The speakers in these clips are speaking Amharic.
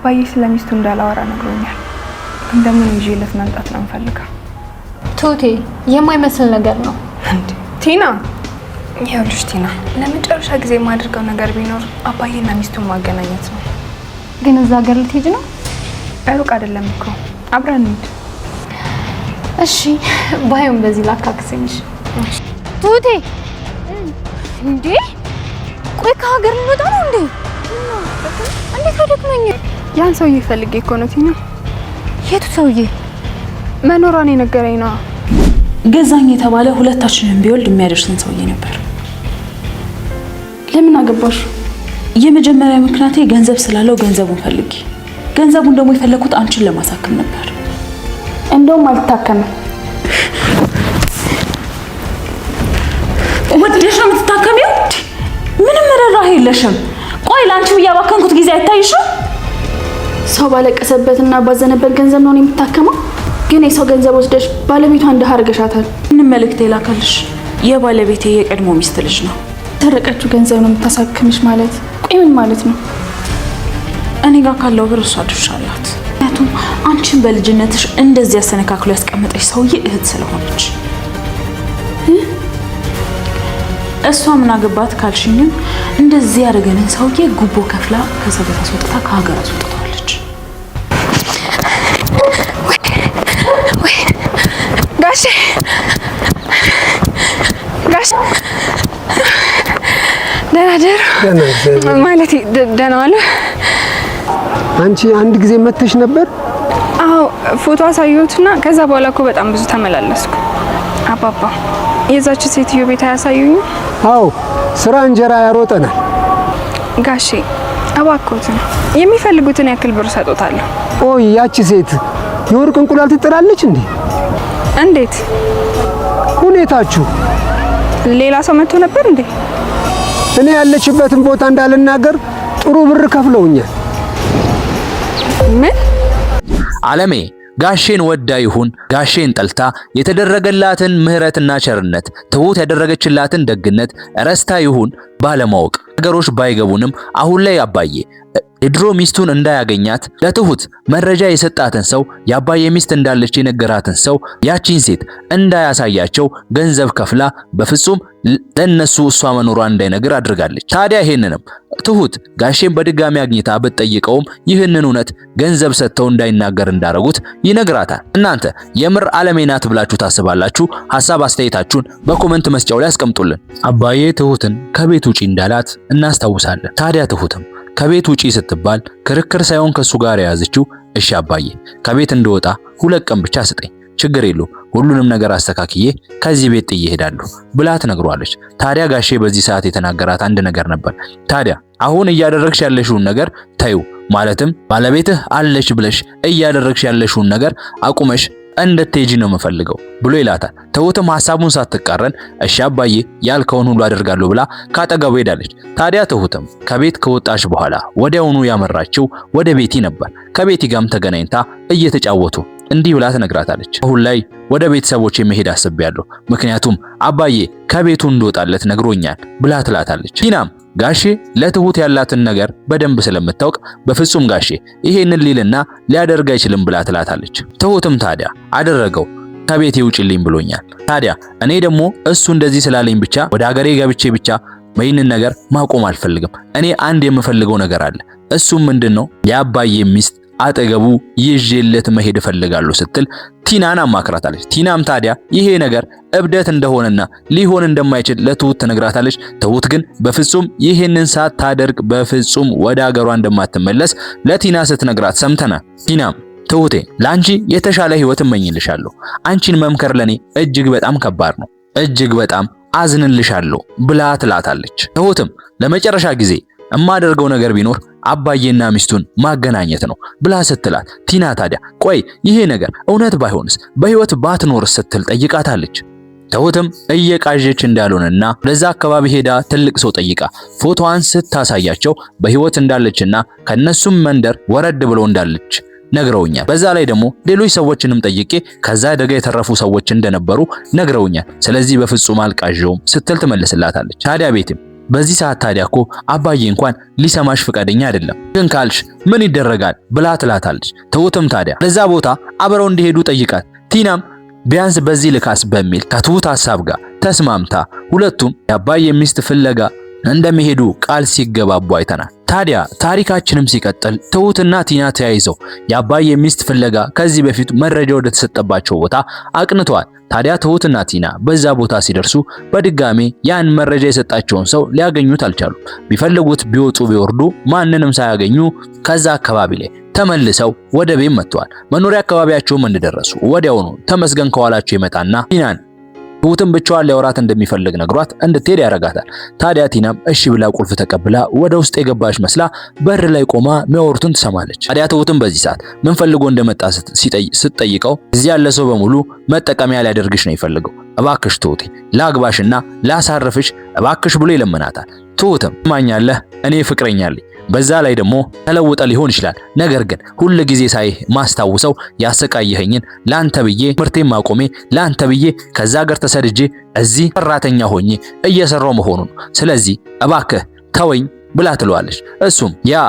አባዬ ስለሚስቱ እንዳላወራ ነግሮኛል። እንደምን ይዤለት መምጣት ነው የምፈልገው። ቱቴ የማይመስል ነገር ነው እንዴ ቲና? ይኸውልሽ ቲና፣ ለመጨረሻ ጊዜ የማደርገው ነገር ቢኖር አባዬና ሚስቱን ማገናኘት ነው። ግን እዛ ሀገር ልትሄጂ ነው? ሩቅ አይደለም እኮ አብረን እንሂድ። እሺ ባይሆን በዚህ ላካክሰኝሽ። ቱቴ እንዴ ቆይ ከሀገር ልወጣ ነው እንዴ? እንዴት አደክመኝ? ያን ሰውዬ ፈልጌ እኮ ነው ቲና። የቱ ሰውዬ? መኖሯን የነገረኝ ነው። ገዛኝ የተባለ ሁለታችንን ቢወልድ የሚያደርሰን ሰውዬ ነበር። ለምን አገባሽ? የመጀመሪያ ምክንያቴ ገንዘብ ስላለው ገንዘቡን ፈልጊ። ገንዘቡን ደግሞ የፈለኩት አንቺን ለማሳከም ነበር። እንደውም አልታከምም። ወደሽ ነው የምትታከሚው? ምንም ርህራሄ የለሽም። ቆይ ላንቺም እያባከንኩት ጊዜ አይታይሽም? ሰው ባለቀሰበትና ባዘነበት ገንዘብ ነው የምታከመው። ግን የሰው ገንዘብ ወስደሽ ባለቤቷ እንደ አርገሻታል። ምን መልእክት ይላከልሽ? የባለቤቴ የቀድሞ ሚስት ልጅ ነው። ተረቀችው ገንዘብ ነው የምታሳክምሽ ማለት? ቆይ ምን ማለት ነው? እኔ ጋር ካለው ብር እሷ ድርሻ አላት። ምክንያቱም አንቺን በልጅነትሽ እንደዚህ ያሰነካክሎ ያስቀመጠሽ ሰውዬ እህት ስለሆነች። እሷ ምን አገባት ካልሽኝም እንደዚህ ያደረገንን ሰውዬ ጉቦ ከፍላ ከሰው ቤት አስወጥታ ከሀገር አስወጥታለች። ጋሼ ደህና ደሩ ማለት ደህና ዋለ። አንቺ አንድ ጊዜ መተሽ ነበር? አዎ ፎቶ አሳየሁትና ከዛ በኋላ እኮ በጣም ብዙ ተመላለስኩ። አባባ የዛች ሴትዮ ቤት አያሳዩኝ? አዎ ስራ እንጀራ ያሮጠናል። ጋሼ እባክዎትን የሚፈልጉትን ያክል ብር ሰጥቶታለሁ። ኦይ ያቺ ሴት የወርቅ እንቁላል ትጥላለች እንዴ? እንዴት? ሁኔታችሁ ሌላ ሰው መጥቶ ነበር እንዴ? እኔ ያለችበትን ቦታ እንዳልናገር ጥሩ ብር ከፍለውኛል። ምን? አለሜ ጋሼን ወዳ ይሁን ጋሼን ጠልታ የተደረገላትን ምህረትና ቸርነት ትሁት ያደረገችላትን ደግነት ረስታ ይሁን ባለማወቅ ነገሮች ባይገቡንም አሁን ላይ አባዬ የድሮ ሚስቱን እንዳያገኛት ለትሁት መረጃ የሰጣትን ሰው የአባዬ ሚስት እንዳለች የነገራትን ሰው ያቺን ሴት እንዳያሳያቸው ገንዘብ ከፍላ በፍጹም ለነሱ እሷ መኖሯን እንዳይነግር አድርጋለች። ታዲያ ይሄንንም ትሁት ጋሼን በድጋሚ አግኝታ ብትጠይቀውም ይህንን እውነት ገንዘብ ሰጥተው እንዳይናገር እንዳረጉት ይነግራታል። እናንተ የምር አለሜ ናት ብላችሁ ታስባላችሁ? ሐሳብ አስተያየታችሁን በኮሜንት መስጫው ላይ አስቀምጡልን። አባዬ ትሁትን ከቤት ውጪ እንዳላት እናስታውሳለን። ታዲያ ትሁትም ከቤት ውጪ ስትባል ክርክር ሳይሆን ከሱ ጋር የያዘችው እሺ አባዬ ከቤት እንደወጣ 2 ቀን ብቻ ስጠኝ፣ ችግር የለው ሁሉንም ነገር አስተካክዬ ከዚህ ቤት ጥዬ እሄዳለሁ ብላ ትነግሯለች። ታዲያ ጋሼ በዚህ ሰዓት የተናገራት አንድ ነገር ነበር። ታዲያ አሁን እያደረግሽ ያለሽውን ነገር ታዩ፣ ማለትም ባለቤትህ አለሽ ብለሽ እያደረግሽ ያለሽውን ነገር አቁመሽ እንድትሄጂ ነው የምፈልገው ብሎ ይላታል። ትሁትም ሐሳቡን ሳትቃረን እሺ አባዬ ያልከውን ሁሉ አደርጋለሁ ብላ ካጠገቡ ሄዳለች። ታዲያ ትሁትም ከቤት ከወጣች በኋላ ወዲያውኑ ያመራችው ወደ ቤቲ ነበር። ከቤቲ ጋርም ተገናኝታ እየተጫወቱ እንዲህ ብላ ትነግራታለች። አሁን ላይ ወደ ቤተሰቦቼ መሄድ አስቤያለሁ፣ ምክንያቱም አባዬ ከቤቱ እንደወጣለት ነግሮኛል ብላ ትላታለች። ቲናም ጋሼ ለትሁት ያላትን ነገር በደንብ ስለምታውቅ በፍጹም ጋሼ ይሄንን ሊልና ሊያደርግ አይችልም ብላ ትላታለች። ትሁትም ታዲያ አደረገው ከቤቴ ውጪልኝ ብሎኛል። ታዲያ እኔ ደግሞ እሱ እንደዚህ ስላለኝ ብቻ ወደ ሀገሬ ገብቼ ብቻ ይህንን ነገር ማቆም አልፈልግም። እኔ አንድ የምፈልገው ነገር አለ። እሱም ምንድነው? የአባዬ ሚስት አጠገቡ ይዤለት መሄድ እፈልጋለሁ ስትል ቲናን አማክራታለች። ቲናም ታዲያ ይሄ ነገር እብደት እንደሆነና ሊሆን እንደማይችል ለትሁት ትነግራታለች። ትሁት ግን በፍጹም ይሄንን ሳታደርግ በፍጹም ወደ ሀገሯ እንደማትመለስ ለቲና ስትነግራት ሰምተናል። ቲናም ትሁቴ ላንቺ የተሻለ ህይወት እመኝልሻለሁ፣ አንቺን መምከር ለኔ እጅግ በጣም ከባድ ነው፣ እጅግ በጣም አዝንልሻለሁ ብላ ትላታለች። ትሁትም ለመጨረሻ ጊዜ እማደርገው ነገር ቢኖር አባዬና ሚስቱን ማገናኘት ነው ብላ ስትላት ቲና ታዲያ ቆይ ይሄ ነገር እውነት ባይሆንስ በህይወት ባትኖርስ ስትል ጠይቃታለች። ትሁትም እየቃዠች እንዳልሆነና ለዛ አካባቢ ሄዳ ትልቅ ሰው ጠይቃ ፎቶዋን ስታሳያቸው በህይወት እንዳለችና ከነሱም መንደር ወረድ ብሎ እንዳለች ነግረውኛል። በዛ ላይ ደግሞ ሌሎች ሰዎችንም ጠይቄ ከዛ አደጋ የተረፉ ሰዎች እንደነበሩ ነግረውኛል። ስለዚህ በፍጹም አልቃዠውም ስትል ትመልስላታለች። ታዲያ ቤትም በዚህ ሰዓት ታዲያ እኮ አባዬ እንኳን ሊሰማሽ ፈቃደኛ አይደለም፣ ግን ካልሽ ምን ይደረጋል ብላ ትላታለች። ትሁትም ታዲያ ለዛ ቦታ አብረው እንዲሄዱ ጠይቃት። ቲናም ቢያንስ በዚህ ልካስ በሚል ከትሁት ሐሳብ ጋር ተስማምታ ሁለቱም የአባዬ ሚስት ፍለጋ እንደሚሄዱ ቃል ሲገባቡ አይተናል። ታዲያ ታሪካችንም ሲቀጥል ትሁትና ቲና ተያይዘው የአባዬ ሚስት ፍለጋ ከዚህ በፊት መረጃ ወደ ተሰጠባቸው ቦታ አቅንተዋል። ታዲያ ትሁትና ቲና በዛ ቦታ ሲደርሱ በድጋሜ ያን መረጃ የሰጣቸውን ሰው ሊያገኙት አልቻሉም። ቢፈልጉት ቢወጡ ቢወርዱ ማንንም ሳያገኙ ከዛ አካባቢ ላይ ተመልሰው ወደ ቤት መጥተዋል። መኖሪያ አካባቢያቸውም እንደደረሱ ወዲያውኑ ተመስገን ከኋላቸው ይመጣና ቲናን ትሁትን ብቻዋን ሊያወራት እንደሚፈልግ ነግሯት እንድትሄድ ያረጋታል። ታዲያ ቲናም እሺ ብላ ቁልፍ ተቀብላ ወደ ውስጥ የገባች መስላ በር ላይ ቆማ የሚያወሩትን ትሰማለች። ታዲያ ትሁትን በዚህ ሰዓት ምን ፈልጎ እንደመጣ ስትጠይቀው እዚህ ያለ ሰው በሙሉ መጠቀሚያ ሊያደርግሽ ነው ይፈልገው፣ እባክሽ ትሁቴ ላግባሽና ላሳርፍሽ እባክሽ ብሎ ይለምናታል። ትሁትም ማኛለህ እኔ ፍቅረኛ አለኝ፣ በዛ ላይ ደግሞ ተለውጠ ሊሆን ይችላል፣ ነገር ግን ሁሉ ጊዜ ሳይ ማስታውሰው ያሰቃየኸኝን ላንተ ብዬ ምርቴን ማቆሜ ላንተ ብዬ ከዛ ሀገር ተሰድጄ እዚህ ሰራተኛ ሆኜ እየሰራው መሆኑን፣ ስለዚህ እባክህ ተወኝ ብላ ትለዋለች። እሱም ያ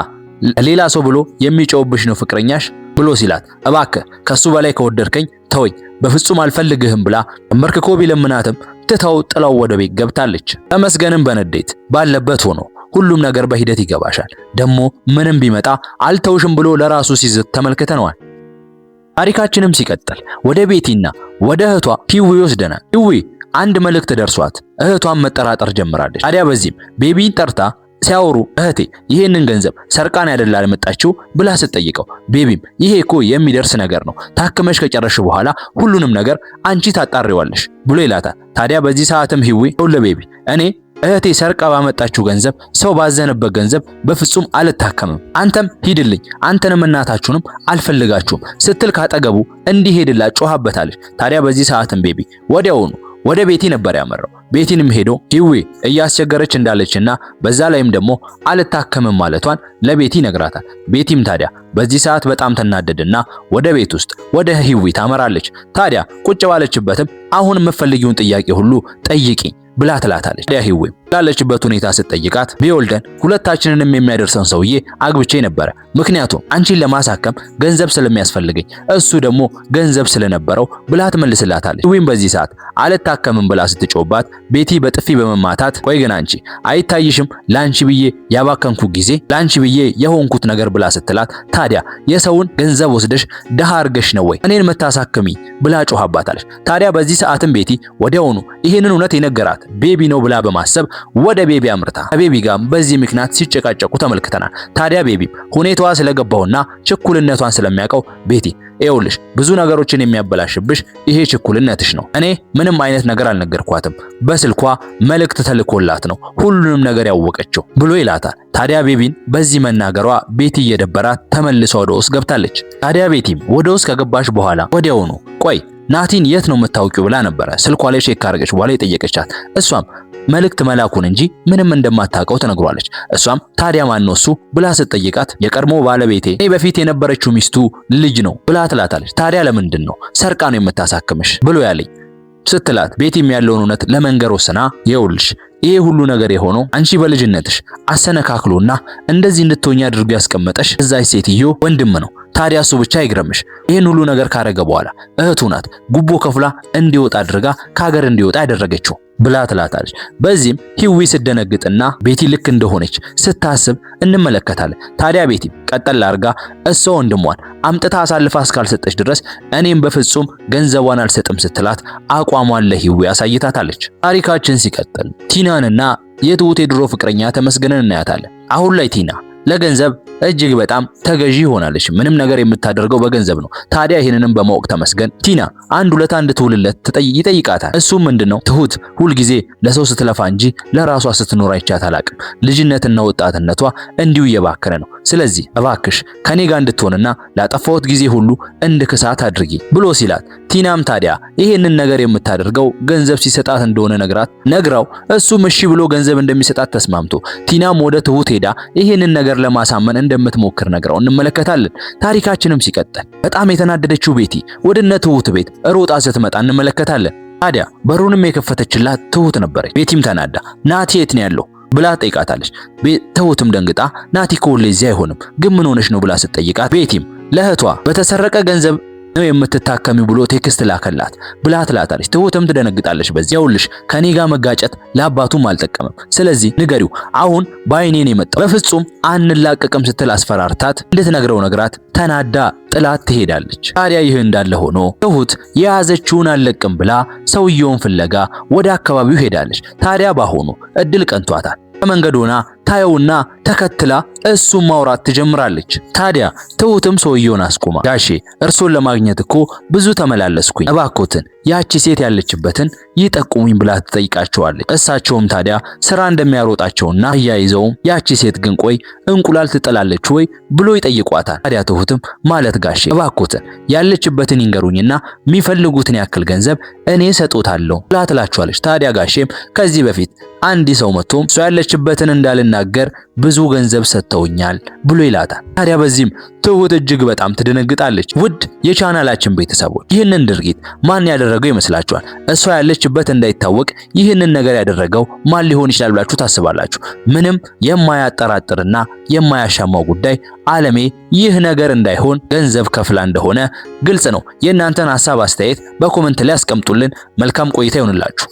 ሌላ ሰው ብሎ የሚጨውብሽ ነው ፍቅረኛሽ ብሎ ሲላት እባክህ ከሱ በላይ ከወደድከኝ ተወኝ በፍጹም አልፈልግህም ብላ መርክኮ ቢለምናትም ትታው ጥላው ወደ ቤት ገብታለች። ተመስገንም በንዴት ባለበት ሆኖ ሁሉም ነገር በሂደት ይገባሻል፣ ደግሞ ምንም ቢመጣ አልተውሽም ብሎ ለራሱ ሲዝት ተመልክተነዋል። ታሪካችንም ሲቀጥል ወደ ቤቲና ወደ እህቷ ሂዊ ወስደናል። ሂዊ አንድ መልእክት ደርሷት እህቷን መጠራጠር ጀምራለች። ታዲያ በዚህም ቤቢን ጠርታ ሲያወሩ እህቴ ይሄንን ገንዘብ ሰርቃን አይደል መጣችው ብላ ስትጠይቀው ቤቢም ይሄ እኮ የሚደርስ ነገር ነው፣ ታክመሽ ከጨረሽ በኋላ ሁሉንም ነገር አንቺ ታጣሪዋለሽ ብሎ ይላታል። ታዲያ በዚህ ሰዓትም ሂዊ ለቤቢ እኔ እህቴ ሰርቃ ባመጣችው ገንዘብ ሰው ባዘነበት ገንዘብ በፍጹም አልታከምም፣ አንተም ሂድልኝ፣ አንተንም እናታችሁንም አልፈልጋችሁም ስትል ካጠገቡ እንዲሄድላት ጮሃበታለች። ታዲያ በዚህ ሰዓትም ቤቢ ወዲያውኑ ወደ ቤቲ ነበር ያመራው። ቤቲንም ሄዶ ሂዊ እያስቸገረች እንዳለችና በዛ ላይም ደግሞ አልታከምም ማለቷን ለቤቲ ነግራታል። ቤቲም ታዲያ በዚህ ሰዓት በጣም ተናደድና ወደ ቤት ውስጥ ወደ ሂዊ ታመራለች። ታዲያ ቁጭ ባለችበትም አሁን የምትፈልጊውን ጥያቄ ሁሉ ጠይቂኝ ብላ ትላታለች። ታዲያ ሂዊ ላለችበት ሁኔታ ስትጠይቃት ቢወልደን ሁለታችንንም የሚያደርሰን ሰውዬ አግብቼ ነበረ፣ ምክንያቱም አንቺን ለማሳከም ገንዘብ ስለሚያስፈልገኝ እሱ ደግሞ ገንዘብ ስለነበረው ብላ ትመልስላታለች። ሂዊም በዚህ ሰዓት አልታከምም ብላ ስትጮባት ቤቲ በጥፊ በመማታት ቆይ ግን አንቺ አይታይሽም ላንቺ ብዬ ያባከንኩ ጊዜ ላንቺ ብዬ የሆንኩት ነገር ብላ ስትላት ታዲያ የሰውን ገንዘብ ወስደሽ ደሃ አርገሽ ነው ወይ እኔን መታሳከሚ ብላ ጮሃባታለች። ታዲያ በዚህ ሰዓትም ቤቲ ወዲያውኑ ይሄንን እውነት የነገራት ቤቢ ነው ብላ በማሰብ ወደ ቤቢ አምርታ ቤቢ ጋር በዚህ ምክንያት ሲጨቃጨቁ ተመልክተናል። ታዲያ ቤቢ ሁኔታዋ ስለገባውና ችኩልነቷን ስለሚያውቀው ቤቲ ይኸውልሽ ብዙ ነገሮችን የሚያበላሽብሽ ይሄ ችኩልነትሽ ነው፣ እኔ ምንም አይነት ነገር አልነገርኳትም፣ በስልኳ መልእክት ተልኮላት ነው ሁሉንም ነገር ያወቀችው ብሎ ይላታል። ታዲያ ቤቢን በዚህ መናገሯ ቤቲ እየደበራት ተመልሳ ወደ ውስጥ ገብታለች። ታዲያ ቤቲም ወደ ውስጥ ከገባች በኋላ ወዲያውኑ ቆይ ናቲን የት ነው የምታውቂው ብላ ነበረ ስልኳ ላይ ቼክ ካረገች በኋላ የጠየቀቻት። እሷም መልእክት መላኩን እንጂ ምንም እንደማታውቀው ተነግሯለች። እሷም ታዲያ ማን ነው እሱ ብላ ስትጠይቃት የቀድሞ ባለቤቴ እኔ በፊት የነበረችው ሚስቱ ልጅ ነው ብላ ትላታለች። ታዲያ ለምንድን ነው ሰርቃ ነው የምታሳክምሽ ብሎ ያለኝ ስትላት ቤቲም ያለውን እውነት ለመንገር ወስና ይኸውልሽ ይሄ ሁሉ ነገር የሆነው አንቺ በልጅነትሽ አሰነካክሎና እንደዚህ እንድትሆኛ አድርጎ ያስቀመጠሽ እዛች ሴትዮ ወንድም ነው። ታዲያ እሱ ብቻ አይግረምሽ፣ ይሄን ሁሉ ነገር ካረገ በኋላ እህቱ ናት ጉቦ ከፍላ እንዲወጣ አድርጋ ከሀገር እንዲወጣ ያደረገችው ብላ ትላታለች። በዚህም ሂዊ ስደነግጥና ቤቲ ልክ እንደሆነች ስታስብ እንመለከታለን። ታዲያ ቤቲ ቀጠል አርጋ እሷ ወንድሟን አምጥታ አሳልፋ እስካልሰጠች ድረስ እኔም በፍጹም ገንዘቧን አልሰጥም ስትላት አቋሟን ለሂዊ አሳይታታለች። ታሪካችን ሲቀጥል ቲናንና የትሁት የድሮ ፍቅረኛ ተመስገንን እናያታለን። አሁን ላይ ቲና ለገንዘብ እጅግ በጣም ተገዢ ሆናለች። ምንም ነገር የምታደርገው በገንዘብ ነው። ታዲያ ይሄንንም በማወቅ ተመስገን ቲና አንድ ሁለት ትውልለት ይጠይቃታል። እሱ ምንድነው ትሁት ሁልጊዜ ለሰው ስትለፋ እንጂ ለራሷ ስትኖር አይቻት አላቅም። ልጅነትና ወጣትነቷ እንዲሁ እየባከነ ነው። ስለዚህ እባክሽ ከኔ ጋር እንድትሆንና ላጠፋሁት ጊዜ ሁሉ እንድክሳት አድርጊ ብሎ ሲላት ቲናም ታዲያ ይሄንን ነገር የምታደርገው ገንዘብ ሲሰጣት እንደሆነ ነግራው እሱም እሺ ብሎ ገንዘብ እንደሚሰጣት ተስማምቶ ቲናም ወደ ትሁት ሄዳ ይሄንን ነገር ለማሳመን እንደምትሞክር ነግራው እንመለከታለን። ታሪካችንም ሲቀጥል በጣም የተናደደችው ቤቲ ወደነ ትሁት ቤት ሮጣ ስትመጣ እንመለከታለን። ታዲያ በሩንም የከፈተችላት ትሁት ነበረች። ቤቲም ተናዳ ናቲ የት ነው ያለው ብላ ጠይቃታለች። ትሁትም ደንግጣ ናቲ እኮ ሁሌ እዚህ አይሆንም ግን ምን ሆነሽ ነው ብላ ስትጠይቃት ቤቲም ለእህቷ በተሰረቀ ገንዘብ ነው የምትታከሚው ብሎ ቴክስት ላከላት ብላ ትላታለች። ትሁትም ትደነግጣለች። በዚያውልሽ ከኔ ጋር መጋጨት ለአባቱም አልጠቀመም፣ ስለዚህ ንገሪው አሁን ባይኔን የመጣው በፍጹም አንላቀቅም ስትል አስፈራርታት እንድትነግረው ነግራት ተናዳ ጥላት ትሄዳለች። ታዲያ ይህ እንዳለ ሆኖ ትሁት የያዘችውን አልለቅም ብላ ሰውየውን ፍለጋ ወደ አካባቢው ሄዳለች። ታዲያ ባሆኑ እድል ቀንቷታል። ከመንገድ ሆና ታየውና ተከትላ እሱን ማውራት ትጀምራለች። ታዲያ ትሁትም ሰውየውን አስቆማ ጋሼ እርሶን ለማግኘት እኮ ብዙ ተመላለስኩኝ፣ እባክዎትን ያቺ ሴት ያለችበትን ይጠቁሙኝ ብላ ትጠይቃቸዋለች። እሳቸውም ታዲያ ስራ እንደሚያሮጣቸውና አያይዘውም ያቺ ሴት ግን ቆይ እንቁላል ትጥላለች ወይ ብሎ ይጠይቋታል። ታዲያ ትሁትም ማለት ጋሼ እባክዎትን ያለችበትን ይንገሩኝና የሚፈልጉትን ያክል ገንዘብ እኔ ሰጦታለሁ ብላ ትላቸዋለች። ታዲያ ጋሼም ከዚህ በፊት አንድ ሰው መጥቶም ሰው ያለችበትን እንዳልናገር ብዙ ገንዘብ ሰጥተውኛል ብሎ ይላታል። ታዲያ በዚህም ትሁት እጅግ በጣም ትደነግጣለች። ውድ የቻናላችን ቤተሰቦች ይህንን ድርጊት ማን ያደረገው ይመስላችኋል? እሷ ያለችበት እንዳይታወቅ ይህንን ነገር ያደረገው ማን ሊሆን ይችላል ብላችሁ ታስባላችሁ? ምንም የማያጠራጥርና የማያሻማው ጉዳይ አለሜ ይህ ነገር እንዳይሆን ገንዘብ ከፍላ እንደሆነ ግልጽ ነው። የእናንተን ሐሳብ አስተያየት በኮሜንት ላይ አስቀምጡልን። መልካም ቆይታ ይሁንላችሁ።